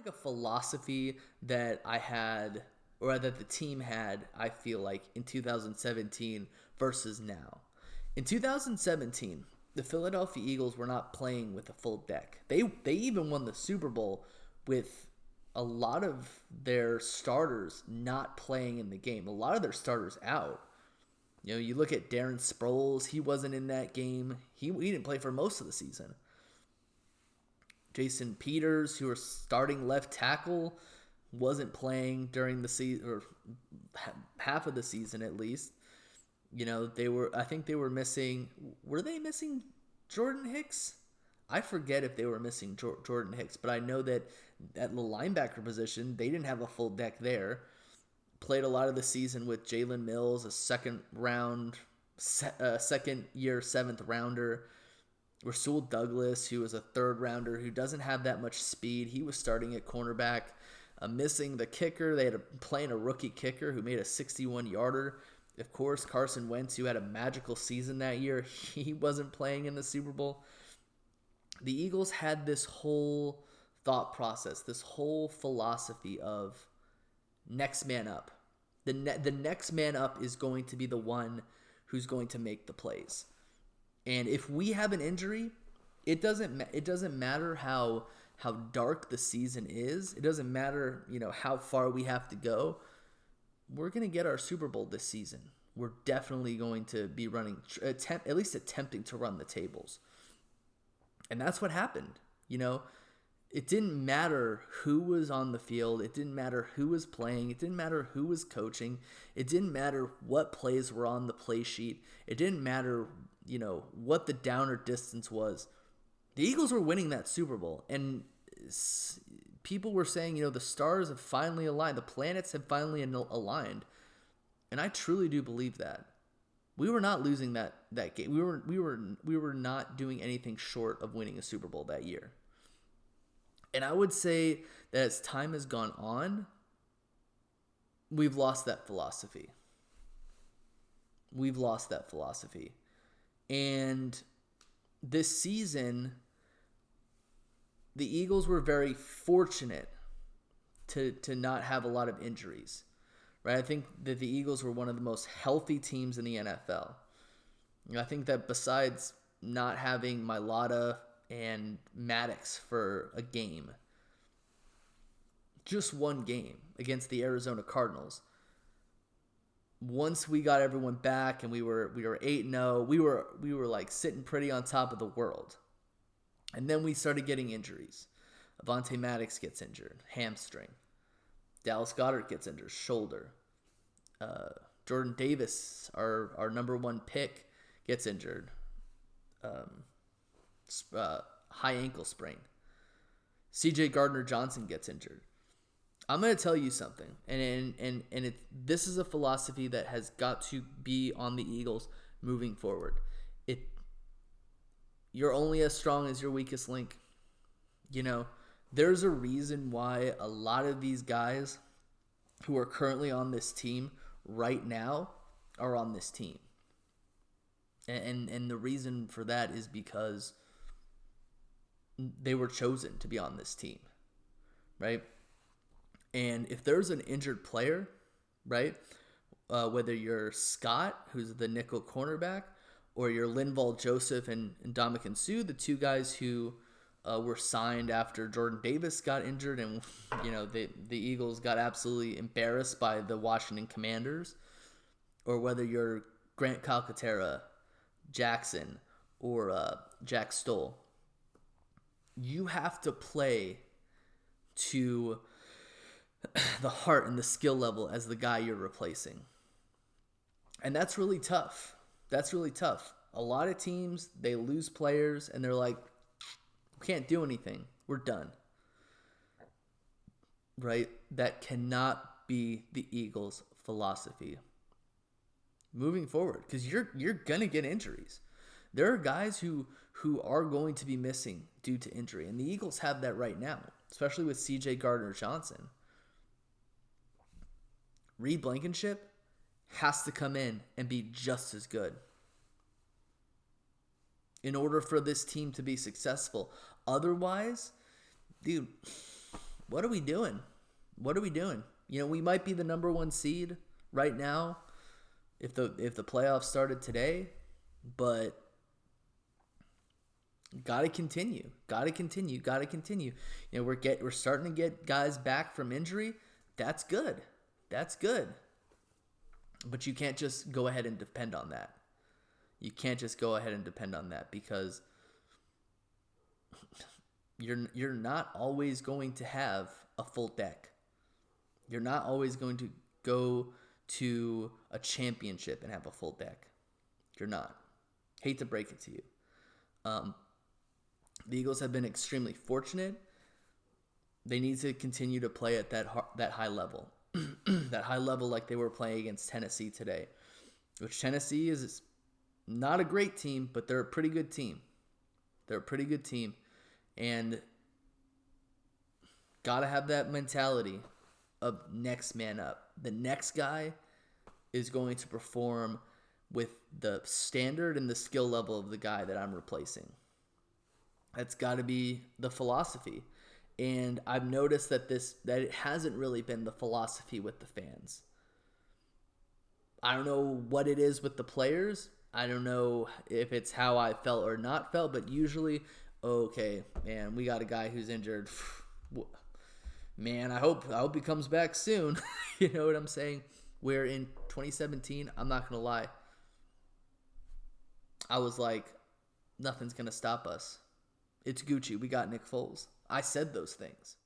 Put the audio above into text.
like a philosophy that I had or that the team had, I feel like in 2017 versus now. In 2017, the Philadelphia Eagles were not playing with a full deck. They even won the Super Bowl with a lot of their starters not playing in the game. A lot of their starters out. You know, you look at Darren Sproles, he wasn't in that game. He didn't play for most of the season. Jason Peters, who was starting left tackle, wasn't playing during the season, or half of the season at least. You know, I think they were missing. Were they missing Jordan Hicks? I forget if they were missing Jordan Hicks, but I know that at the linebacker position, they didn't have a full deck there. Played a lot of the season with Jalen Mills, a second year seventh rounder. Rasul Douglas, who was a third rounder, who doesn't have that much speed. He was starting at cornerback. Missing the kicker. They had playing a rookie kicker who made a 61-yarder. Of course, Carson Wentz, who had a magical season that year, he wasn't playing in the Super Bowl. The Eagles had this whole thought process, this whole philosophy of next man up. The next man up is going to be the one who's going to make the plays. And if we have an injury, it doesn't matter how dark the season is. It doesn't matter, how far we have to go. We're going to get our Super Bowl this season. We're definitely going to be at least attempting to run the tables. And that's what happened. It didn't matter who was on the field. It didn't matter who was playing. It didn't matter who was coaching. It didn't matter what plays were on the play sheet. It didn't matter, what the down or distance was. The Eagles were winning that Super Bowl. And people were saying, the stars have finally aligned. The planets have finally aligned. And I truly do believe that. We were not losing that game. We were not doing anything short of winning a Super Bowl that year. And I would say that as time has gone on, we've lost that philosophy. And this season, the Eagles were very fortunate to not have a lot of injuries. Right? I think that the Eagles were one of the most healthy teams in the NFL. I think that besides not having Mailata and Maddox for a game, just one game against the Arizona Cardinals. Once we got everyone back and we were 8-0, we were like sitting pretty on top of the world. And then we started getting injuries. Avonte Maddox gets injured, hamstring. Dallas Goedert gets injured, shoulder. Jordan Davis, our number one pick, gets injured. High ankle sprain. C.J. Gardner-Johnson gets injured. I'm going to tell you something, and this is a philosophy that has got to be on the Eagles moving forward. You're only as strong as your weakest link. There's a reason why a lot of these guys who are currently on this team right now are on this team. And the reason for that is because they were chosen to be on this team, right? And if there's an injured player, right, whether you're Scott, who's the nickel cornerback, or you're Linval Joseph and Ndamukong Suh, the two guys who were signed after Jordan Davis got injured, and the Eagles got absolutely embarrassed by the Washington Commanders, or whether you're Grant Calcaterra, Jackson, or Jack Stoll, you have to play to the heart and the skill level as the guy you're replacing. And that's really tough. A lot of teams, they lose players and they're like, we can't do anything. We're done. Right? That cannot be the Eagles' philosophy moving forward, because you're going to get injuries. There are guys who are going to be missing due to injury, and the Eagles have that right now, especially with C.J. Gardner-Johnson. Reed Blankenship has to come in and be just as good in order for this team to be successful. Otherwise, dude, what are we doing? What are we doing? You know, we might be the number 1 seed right now if the playoffs started today, but gotta continue. You know, we're starting to get guys back from injury. That's good. But you can't just go ahead and depend on that. Because you're not always going to have a full deck. You're not always going to go to a championship and have a full deck. You're not. Hate to break it to you. The Eagles have been extremely fortunate. They need to continue to play at that high level. That high level like they were playing against Tennessee today. Which Tennessee is not a great team, but they're a pretty good team. And got to have that mentality of next man up. The next guy is going to perform with the standard and the skill level of the guy that I'm replacing. That's got to be the philosophy. And I've noticed that it hasn't really been the philosophy with the fans. I don't know what it is with the players. I don't know if it's how I felt or not felt, but usually, okay, man, we got a guy who's injured. Man, I hope he comes back soon. You know what I'm saying? Where in 2017, I'm not going to lie, I was like, nothing's going to stop us. It's Gucci. We got Nick Foles. I said those things.